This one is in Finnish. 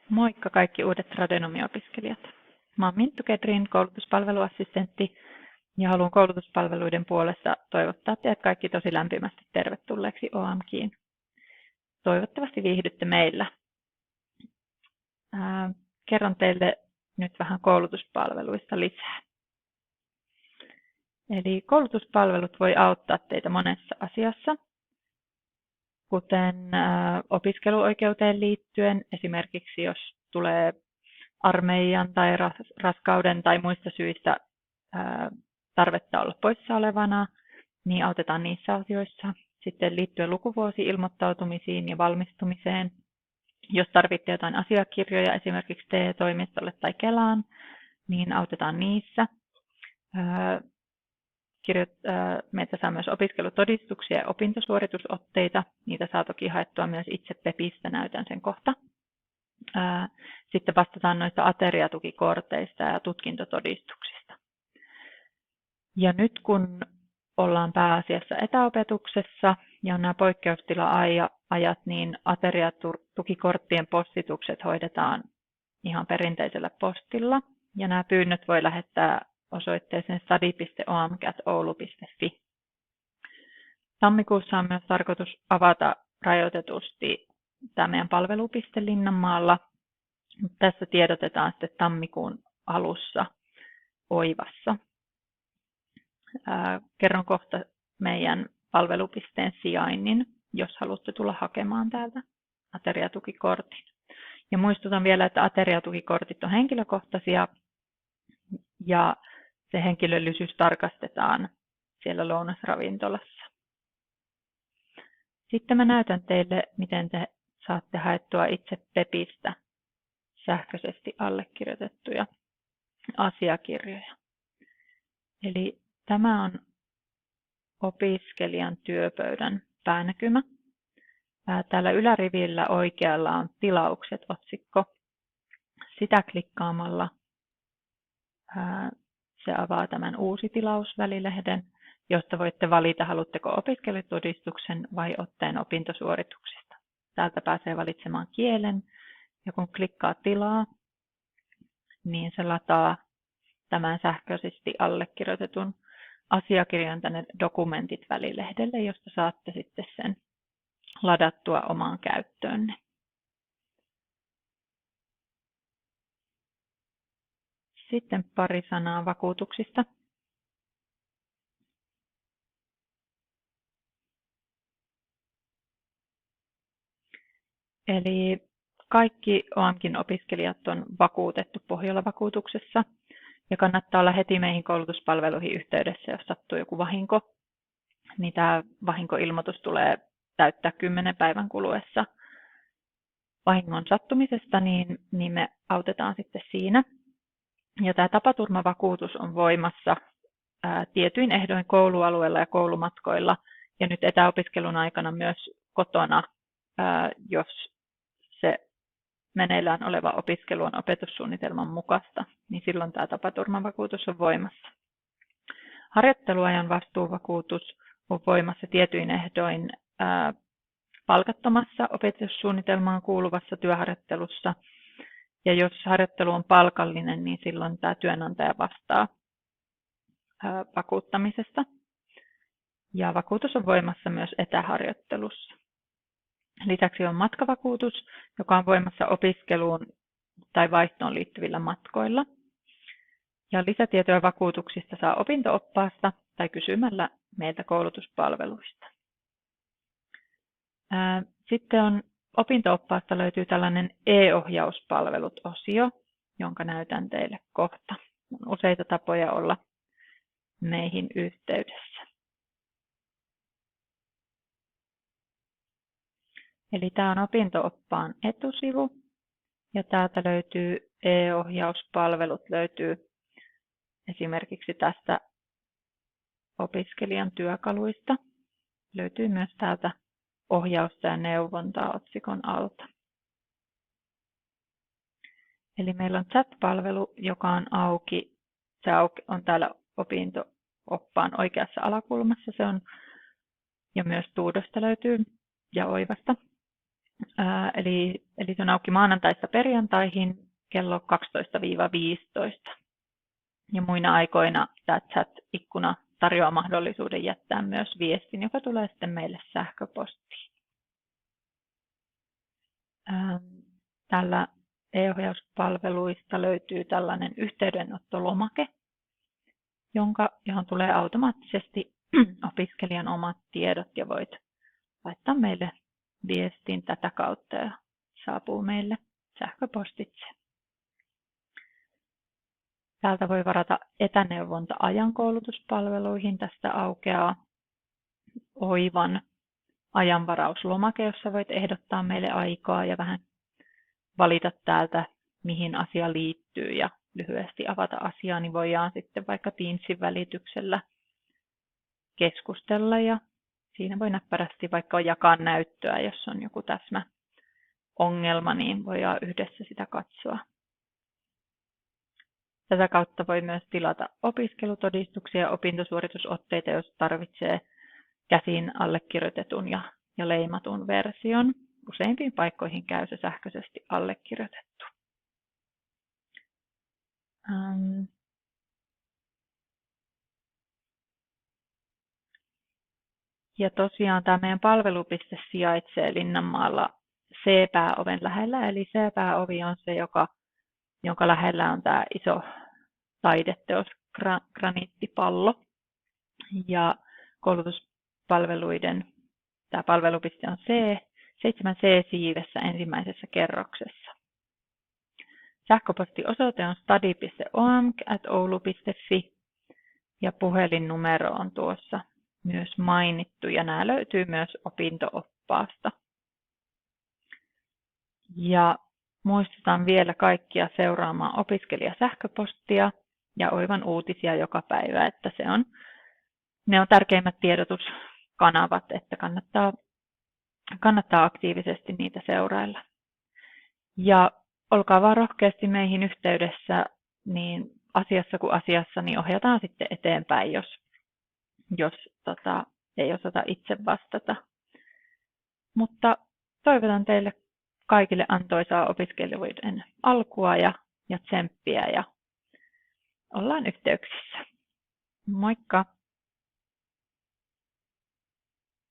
Moikka kaikki uudet tradenomiopiskelijat. Mä oon Minttu Kedrin, koulutuspalveluassistentti, ja haluan koulutuspalveluiden puolesta toivottaa teidät kaikki tosi lämpimästi tervetulleeksi OAMKiin. Toivottavasti viihdytte meillä. Kerron teille nyt vähän koulutuspalveluista lisää. Eli koulutuspalvelut voi auttaa teitä monessa asiassa, kuten opiskeluoikeuteen liittyen, esimerkiksi jos tulee armeijan tai raskauden tai muista syistä tarvetta olla poissa olevana, niin autetaan niissä asioissa. Sitten liittyen lukuvuosi-ilmoittautumisiin ja valmistumiseen, jos tarvitsette jotain asiakirjoja esimerkiksi TE-toimistolle tai Kelaan, niin autetaan niissä. Meiltä saa myös opiskelutodistuksia ja opintosuoritusotteita. Niitä saa toki haettua myös itse PEPistä, näytän sen kohta. Sitten vastataan noista ateriatukikorteista ja tutkintotodistuksista. Ja nyt kun ollaan pääasiassa etäopetuksessa ja on nämä poikkeustila-ajat, niin ateriatukikorttien postitukset hoidetaan ihan perinteisellä postilla. Ja nämä pyynnöt voi lähettää osoitteeseen study.oamk@oulu.fi. Tammikuussa on myös tarkoitus avata rajoitetusti tämä meidän palvelupiste Linnanmaalla. Tässä tiedotetaan sitten tammikuun alussa Oivassa. Kerron kohta meidän palvelupisteen sijainnin, jos haluatte tulla hakemaan täältä ateriatukikortin. Ja muistutan vielä, että ateriatukikortit on henkilökohtaisia ja se henkilöllisyys tarkastetaan siellä lounasravintolassa. Sitten mä näytän teille, miten te saatte haettua itse PEPistä sähköisesti allekirjoitettuja asiakirjoja. Eli tämä on opiskelijan työpöydän päänäkymä. Täällä ylärivillä oikealla on tilaukset-otsikko. Sitä klikkaamalla se avaa tämän uusi tilaus-välilehden, josta voitte valita, haluatteko opiskelutodistuksen vai otteen opintosuorituksista. Täältä pääsee valitsemaan kielen, ja kun klikkaa tilaa, niin se lataa tämän sähköisesti allekirjoitetun asiakirjan tänne dokumentit-välilehdelle, josta saatte sitten sen ladattua omaan käyttöönne. Sitten pari sanaa vakuutuksista. Eli kaikki OAMKin opiskelijat on vakuutettu Pohjola-vakuutuksessa ja kannattaa olla heti meihin koulutuspalveluihin yhteydessä, jos sattuu joku vahinko. Niin tämä vahinkoilmoitus tulee täyttää 10 päivän kuluessa vahingon sattumisesta, niin me autetaan sitten siinä. Ja tämä tapaturmavakuutus on voimassa tietyin ehdoin koulualueella ja koulumatkoilla ja nyt etäopiskelun aikana myös kotona, jos se meneillään oleva opiskelu on opetussuunnitelman mukaista, niin silloin tämä tapaturmavakuutus on voimassa. Harjoitteluajan vastuuvakuutus on voimassa tietyin ehdoin palkattomassa opetussuunnitelmaan kuuluvassa työharjoittelussa. Ja jos harjoittelu on palkallinen, niin silloin tämä työnantaja vastaa vakuuttamisesta. Ja vakuutus on voimassa myös etäharjoittelussa. Lisäksi on matkavakuutus, joka on voimassa opiskeluun tai vaihtoon liittyvillä matkoilla. Ja lisätietoja vakuutuksista saa opinto-oppaasta tai kysymällä meiltä koulutuspalveluista. Sitten on opinto-oppaasta löytyy tällainen e-ohjauspalvelut-osio, jonka näytän teille kohta. On useita tapoja olla meihin yhteydessä. Eli tämä on opinto-oppaan etusivu ja täältä löytyy e-ohjauspalvelut, löytyy esimerkiksi tästä opiskelijan työkaluista. Löytyy myös täältä ohjausta ja neuvontaa otsikon alta. Eli meillä on chat-palvelu, joka on auki. Se on täällä opinto-oppaan oikeassa alakulmassa. Se on, ja myös Tuudosta löytyy ja Oivasta. Eli se on auki maanantaista perjantaihin kello 12-15. Ja muina aikoina tämä chat-ikkuna tarjoaa mahdollisuuden jättää myös viestin, joka tulee sitten meille sähköpostiin. Tällä e-ohjauspalveluista löytyy tällainen yhteydenottolomake, johon tulee automaattisesti opiskelijan omat tiedot ja voit laittaa meille viestin tätä kautta ja saapuu meille sähköpostitse. Täältä voi varata etäneuvonta-ajan koulutuspalveluihin. Tästä aukeaa Oivan ajanvarauslomake, jossa voit ehdottaa meille aikaa ja vähän valita täältä, mihin asia liittyy ja lyhyesti avata asiaa, niin voidaan sitten vaikka Teamsin välityksellä keskustella ja siinä voi näppärästi vaikka jakaa näyttöä, jos on joku täsmäongelma, niin voidaan yhdessä sitä katsoa. Tätä kautta voi myös tilata opiskelutodistuksia ja opintosuoritusotteita, jos tarvitsee käsin allekirjoitetun ja leimatun version. Useimpiin paikkoihin käy se sähköisesti allekirjoitettu. Ja tosiaan tämä meidän palvelupiste sijaitsee Linnanmaalla C-pääoven lähellä, eli C-pääovi on se, jonka lähellä on tämä iso taideteos graniittipallo. Ja koulutuspalveluiden tämä palvelupiste on 7C-siivessä ensimmäisessä kerroksessa. Sähköpostiosoite on study.omk@oulu.fi ja puhelinnumero on tuossa myös mainittu ja nämä löytyy myös opinto-oppaasta. Ja muistutan vielä kaikkia seuraamaan opiskelijasähköpostia ja Oivan uutisia joka päivä, että ne on tärkeimmät tiedotuskanavat, että kannattaa aktiivisesti niitä seurailla. Ja olkaa vaan rohkeasti meihin yhteydessä, niin asiassa kuin asiassa, niin ohjataan sitten eteenpäin, jos ei osata itse vastata. Mutta toivotan teille kaikille antoisaa opiskelijoiden alkua ja tsemppiä ja ollaan yhteyksissä. Moikka!